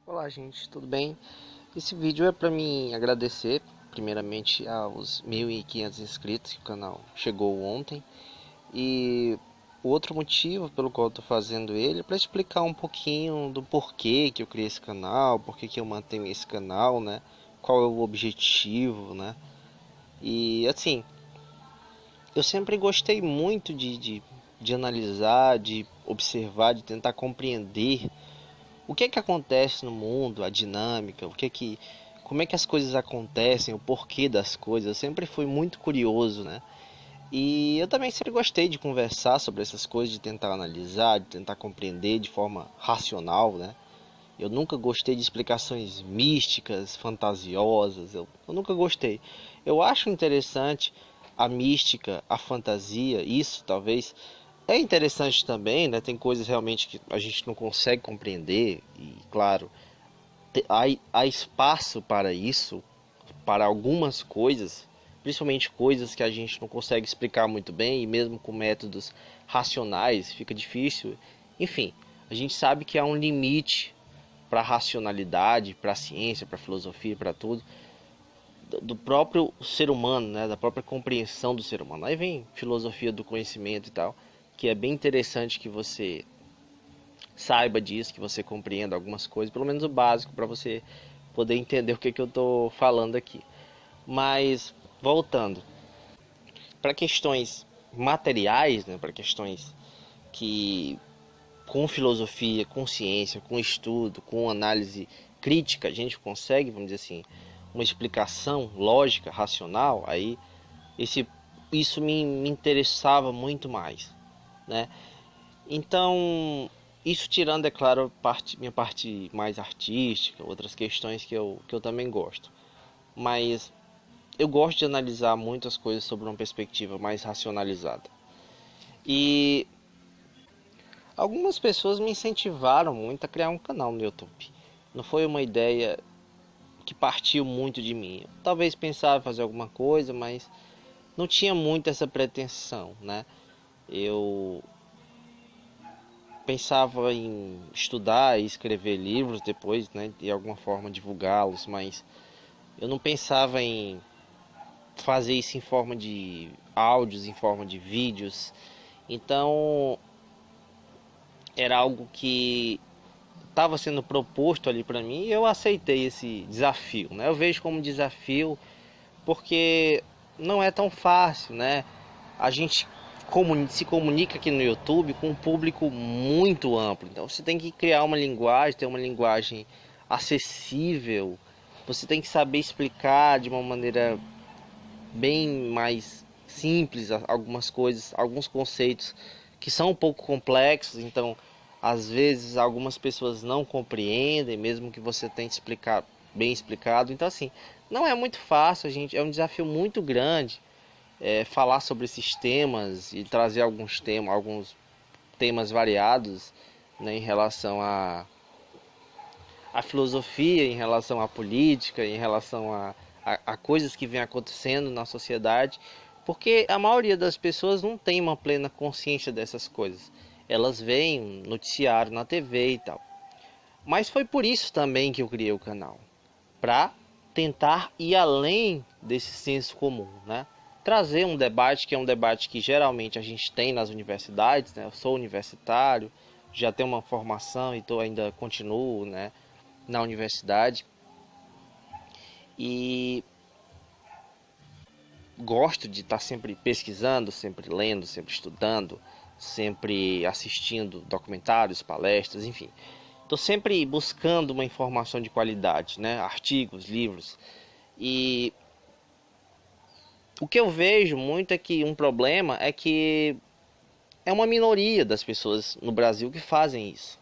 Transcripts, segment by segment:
Olá, gente, tudo bem? Esse vídeo é para mim agradecer, primeiramente, aos 1.500 inscritos que o canal chegou ontem. E o outro motivo pelo qual eu tô fazendo ele é para explicar um pouquinho do porquê que eu criei esse canal, porquê que eu mantenho esse canal, né? Qual é o objetivo, né? E assim, eu sempre gostei muito de analisar, de observar, de tentar compreender o que é que acontece no mundo, a dinâmica, como é que as coisas acontecem, o porquê das coisas. Eu sempre fui muito curioso, né? E eu também sempre gostei de conversar sobre essas coisas, de tentar analisar, de tentar compreender de forma racional, né? Eu nunca gostei de explicações místicas, fantasiosas. Eu nunca gostei. Eu acho interessante a mística, a fantasia, isso talvez é interessante também, né? Tem coisas realmente que a gente não consegue compreender e, claro, há espaço para isso, para algumas coisas, principalmente coisas que a gente não consegue explicar muito bem e mesmo com métodos racionais fica difícil. Enfim, a gente sabe que há um limite para a racionalidade, para a ciência, para a filosofia, para tudo, do próprio ser humano, né? Da própria compreensão do ser humano. Aí vem filosofia do conhecimento e tal, que é bem interessante que você saiba disso, que você compreenda algumas coisas, pelo menos o básico para você poder entender o que eu estou falando aqui. Mas voltando para questões materiais, né, para questões que com filosofia, com ciência, com estudo, com análise crítica, a gente consegue, vamos dizer assim, uma explicação lógica, racional, aí esse, isso me interessava muito mais, né? Então, isso tirando, é claro, minha parte mais artística, outras questões que eu também gosto. Mas eu gosto de analisar muitas coisas sobre uma perspectiva mais racionalizada. E algumas pessoas me incentivaram muito a criar um canal no YouTube. Não foi uma ideia que partiu muito de mim. Eu talvez pensava em fazer alguma coisa, mas não tinha muito essa pretensão, né? Eu pensava em estudar e escrever livros depois, né, de alguma forma divulgá-los, mas eu não pensava em fazer isso em forma de áudios, em forma de vídeos. Então era algo que estava sendo proposto ali para mim e eu aceitei esse desafio, né? Eu vejo como desafio porque não é tão fácil, né? A gente se comunica aqui no YouTube com um público muito amplo. Então você tem que criar uma linguagem, ter uma linguagem acessível. Você tem que saber explicar de uma maneira bem mais simples algumas coisas, alguns conceitos que são um pouco complexos. Então, às vezes algumas pessoas não compreendem, mesmo que você tente explicar bem explicado. Então, assim, não é muito fácil, gente. É um desafio muito grande falar sobre esses temas e trazer alguns temas variados, né, em relação à filosofia, em relação à política, em relação a coisas que vêm acontecendo na sociedade, porque a maioria das pessoas não tem uma plena consciência dessas coisas. Elas veem noticiário na TV e tal. Mas foi por isso também que eu criei o canal, para tentar ir além desse senso comum, né? Trazer um debate que é um debate que geralmente a gente tem nas universidades, né? Eu sou universitário, já tenho uma formação e ainda continuo, né, na universidade e gosto de estar sempre pesquisando, sempre lendo, sempre estudando, sempre assistindo documentários, palestras, enfim. Estou sempre buscando uma informação de qualidade, né? Artigos, livros. E o que eu vejo muito é que um problema é que é uma minoria das pessoas no Brasil que fazem isso.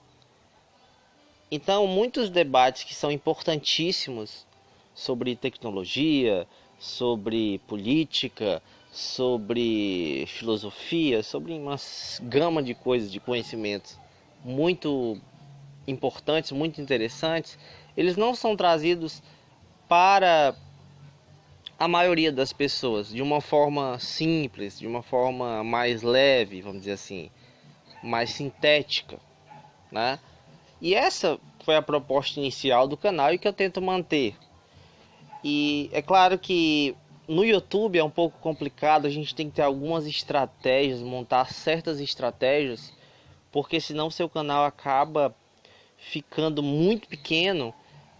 Então, muitos debates que são importantíssimos sobre tecnologia, sobre política, sobre filosofia, sobre uma gama de coisas, de conhecimentos muito importantes, muito interessantes, eles não são trazidos para a maioria das pessoas de uma forma simples, de uma forma mais leve, vamos dizer assim, mais sintética, né? E essa foi a proposta inicial do canal e que eu tento manter. E é claro que no YouTube é um pouco complicado, a gente tem que ter algumas estratégias, montar certas estratégias, porque senão seu canal acaba ficando muito pequeno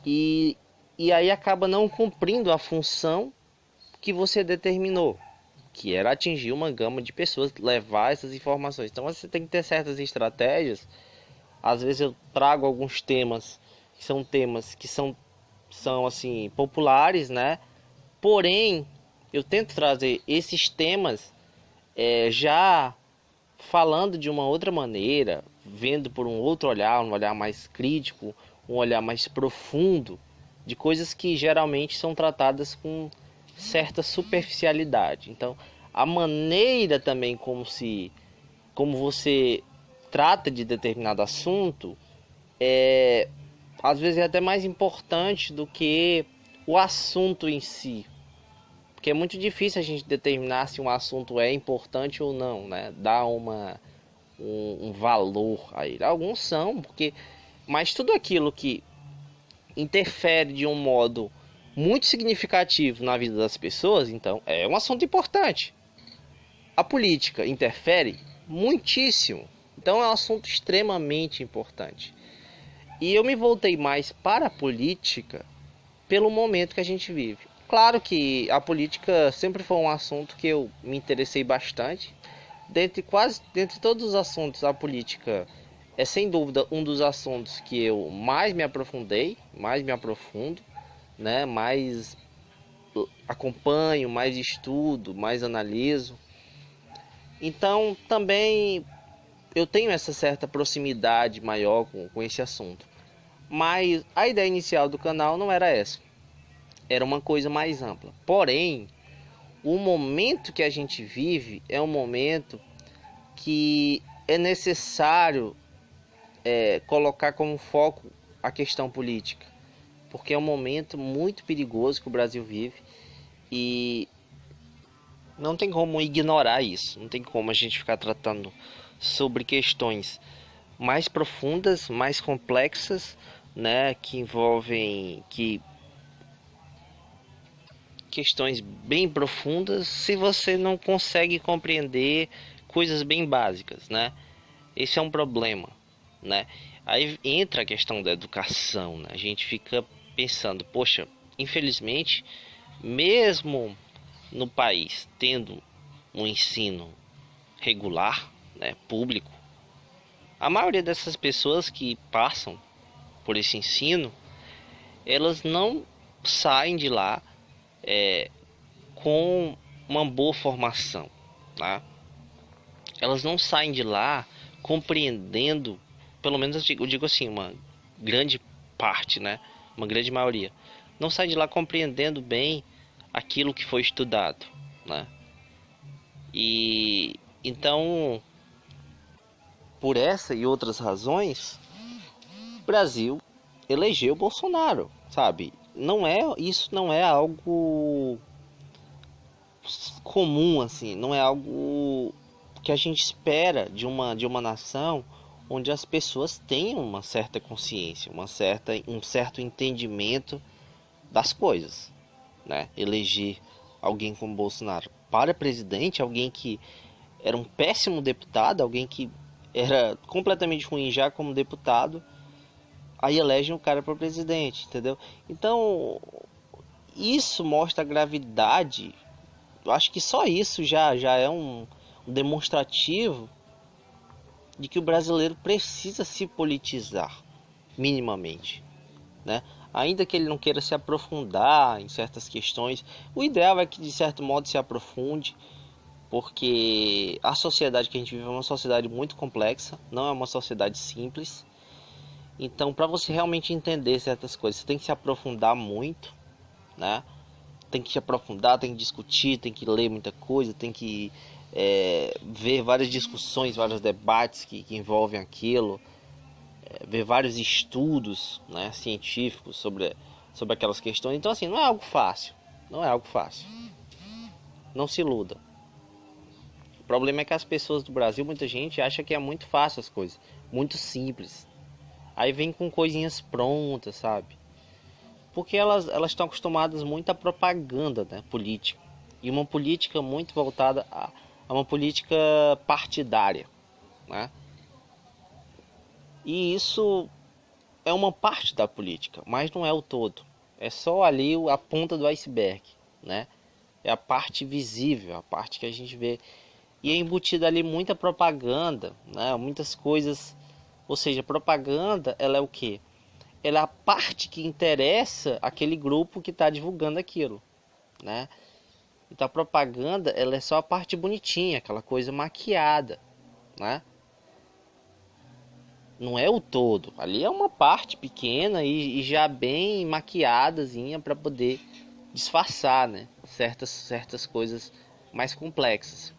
e, e aí acaba não cumprindo a função que você determinou, que era atingir uma gama de pessoas, levar essas informações. Então você tem que ter certas estratégias. Às vezes eu trago alguns temas que são assim populares, né? Porém, eu tento trazer esses temas já falando de uma outra maneira, vendo por um outro olhar, um olhar mais crítico, um olhar mais profundo, de coisas que geralmente são tratadas com certa superficialidade. Então, a maneira também como você trata de determinado assunto às vezes é até mais importante do que o assunto em si. Porque é muito difícil a gente determinar se um assunto é importante ou não, né? Dar um valor a ele. Alguns são, mas tudo aquilo que interfere de um modo muito significativo na vida das pessoas, então é um assunto importante. A política interfere muitíssimo, então é um assunto extremamente importante. E eu me voltei mais para a política pelo momento que a gente vive. Claro que a política sempre foi um assunto que eu me interessei bastante. Dentre todos os assuntos, a política é sem dúvida um dos assuntos que eu mais me aprofundei, mais me aprofundo, né? Mais acompanho, mais estudo, mais analiso. Então também eu tenho essa certa proximidade maior com esse assunto. Mas a ideia inicial do canal não era essa. Era uma coisa mais ampla. Porém, o momento que a gente vive é um momento que é necessário colocar como foco a questão política. Porque é um momento muito perigoso que o Brasil vive. E não tem como ignorar isso. Não tem como a gente ficar tratando sobre questões mais profundas, mais complexas, né, que envolvem questões bem profundas, se você não consegue compreender coisas bem básicas, né? Esse é um problema, né? Aí entra a questão da educação, né? A gente fica pensando, poxa, infelizmente, mesmo no país tendo um ensino regular, né, público, a maioria dessas pessoas que passam por esse ensino, elas não saem de lá com uma boa formação, tá? Elas não saem de lá compreendendo, pelo menos eu digo assim, uma grande parte, né? Uma grande maioria, não sai de lá compreendendo bem aquilo que foi estudado, né? E então, por essa e outras razões, o Brasil elegeu Bolsonaro, sabe? Isso não é algo comum assim, não é algo que a gente espera de uma nação onde as pessoas tenham uma certa consciência, um certo entendimento das coisas, né? Eleger alguém como Bolsonaro para presidente, alguém que era um péssimo deputado, alguém que era completamente ruim já como deputado, aí elegem o cara para presidente, entendeu? Então, isso mostra a gravidade. Eu acho que só isso já é um demonstrativo de que o brasileiro precisa se politizar minimamente, né? Ainda que ele não queira se aprofundar em certas questões, o ideal é que de certo modo se aprofunde, porque a sociedade que a gente vive é uma sociedade muito complexa, não é uma sociedade simples. Então, para você realmente entender certas coisas, você tem que se aprofundar muito, né? Tem que se aprofundar, tem que discutir, tem que ler muita coisa, tem que ver várias discussões, vários debates que envolvem aquilo, ver vários estudos, né, científicos sobre aquelas questões. Então, assim, não é algo fácil. Não é algo fácil. Não se iluda. O problema é que as pessoas do Brasil, muita gente acha que é muito fácil as coisas, muito simples. Aí vem com coisinhas prontas, sabe? Porque elas estão acostumadas muito à propaganda, né, política. E uma política muito voltada a uma política partidária, né? E isso é uma parte da política, mas não é o todo. É só ali a ponta do iceberg, né? É a parte visível, a parte que a gente vê. E é embutida ali muita propaganda, né? Muitas coisas. Ou seja, propaganda, ela é o quê? Ela é a parte que interessa aquele grupo que está divulgando aquilo, né? Então a propaganda, ela é só a parte bonitinha, aquela coisa maquiada, né? Não é o todo. Ali é uma parte pequena e já bem maquiadazinha para poder disfarçar, né? Certas coisas mais complexas,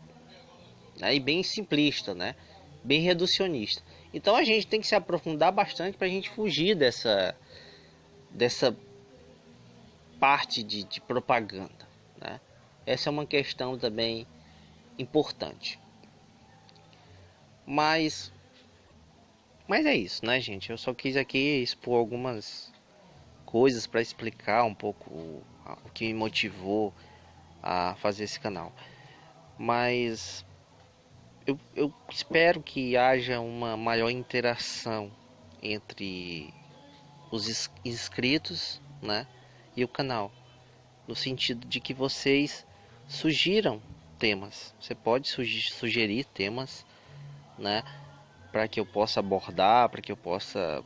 né? E bem simplista, né? Bem reducionista. Então a gente tem que se aprofundar bastante para a gente fugir dessa parte de propaganda, né? Essa é uma questão também importante. Mas é isso, né, gente? Eu só quis aqui expor algumas coisas para explicar um pouco o que me motivou a fazer esse canal. Mas eu espero que haja uma maior interação entre os inscritos, né, e o canal, no sentido de que vocês sugiram temas. Você pode sugerir temas, né, para que eu possa abordar, para que eu possa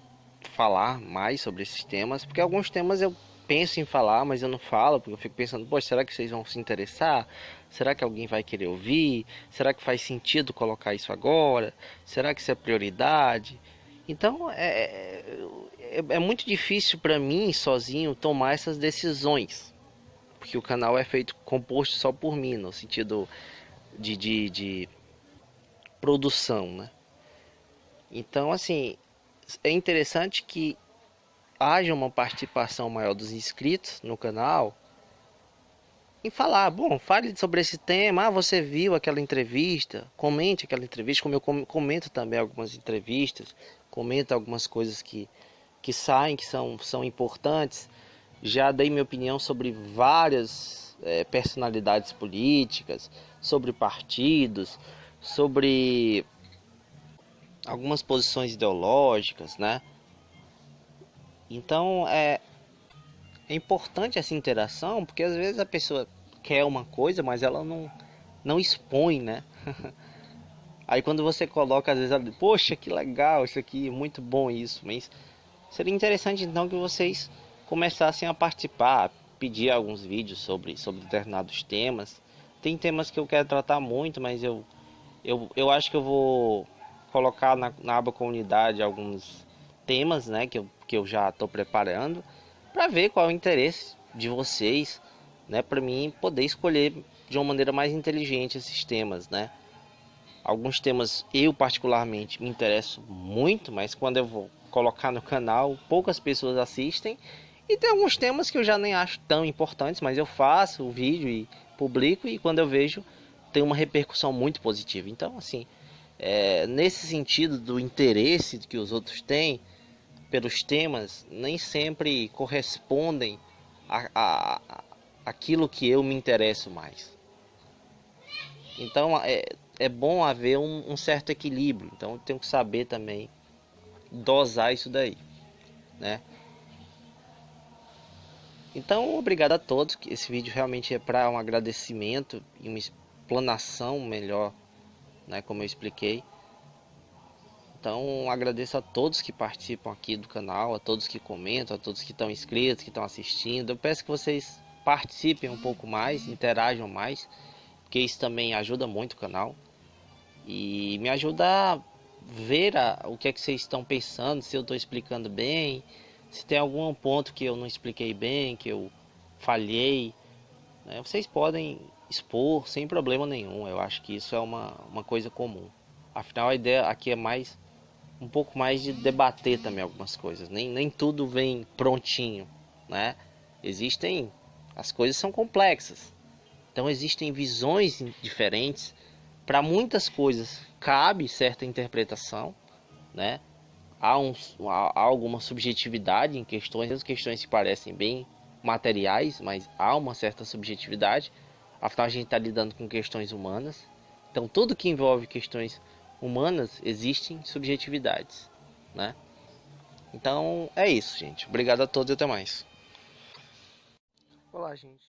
falar mais sobre esses temas, porque alguns temas eu penso em falar, mas eu não falo, porque eu fico pensando, poxa, será que vocês vão se interessar? Será que alguém vai querer ouvir? Será que faz sentido colocar isso agora? Será que isso é prioridade? Então é muito difícil para mim sozinho tomar essas decisões, porque o canal é feito composto só por mim, no sentido de produção, né? Então, assim, é interessante que haja uma participação maior dos inscritos no canal em falar, bom, fale sobre esse tema, você viu aquela entrevista, comente aquela entrevista, como eu comento também algumas entrevistas, comento algumas coisas que saem, que são importantes, já dei minha opinião sobre várias personalidades políticas, sobre partidos, sobre algumas posições ideológicas, né? Então é importante essa interação, porque às vezes a pessoa quer uma coisa, mas ela não expõe, né? Aí quando você coloca, às vezes ela diz, poxa, que legal isso aqui, muito bom isso, mas seria interessante então que vocês começassem a participar, pedir alguns vídeos sobre determinados temas. Tem temas que eu quero tratar muito, mas eu acho que eu vou colocar na aba comunidade alguns temas, né, que eu já estou preparando, para ver qual é o interesse de vocês, né, para mim poder escolher de uma maneira mais inteligente esses temas, né. Alguns temas eu particularmente me interesso muito, mas quando eu vou colocar no canal, poucas pessoas assistem. E tem alguns temas que eu já nem acho tão importantes, mas eu faço o vídeo e publico, e quando eu vejo tem uma repercussão muito positiva. Então, assim, nesse sentido do interesse que os outros têm pelos temas, nem sempre correspondem aquilo que eu me interesso mais. Então é bom haver um certo equilíbrio. Então eu tenho que saber também dosar isso daí, né? Então obrigado a todos. Esse vídeo realmente é para um agradecimento e uma explanação melhor, né? Como eu expliquei. Então agradeço a todos que participam aqui do canal, a todos que comentam, a todos que estão inscritos, que estão assistindo. Eu peço que vocês participem um pouco mais, interajam mais, porque isso também ajuda muito o canal e me ajuda a ver o que é que vocês estão pensando, se eu estou explicando bem, se tem algum ponto que eu não expliquei bem, que eu falhei, né? Vocês podem expor sem problema nenhum. Eu acho que isso é uma coisa comum. Afinal, a ideia aqui é mais um pouco mais de debater também algumas coisas. Nem tudo vem prontinho, né? As coisas são complexas. Então existem visões diferentes. Para muitas coisas cabe certa interpretação, né? há alguma subjetividade em questões, as questões se parecem bem materiais, mas há uma certa subjetividade, afinal a gente está lidando com questões humanas, então tudo que envolve questões humanas existem subjetividades, né? Então é isso, gente. Obrigado a todos e até mais. Olá, gente.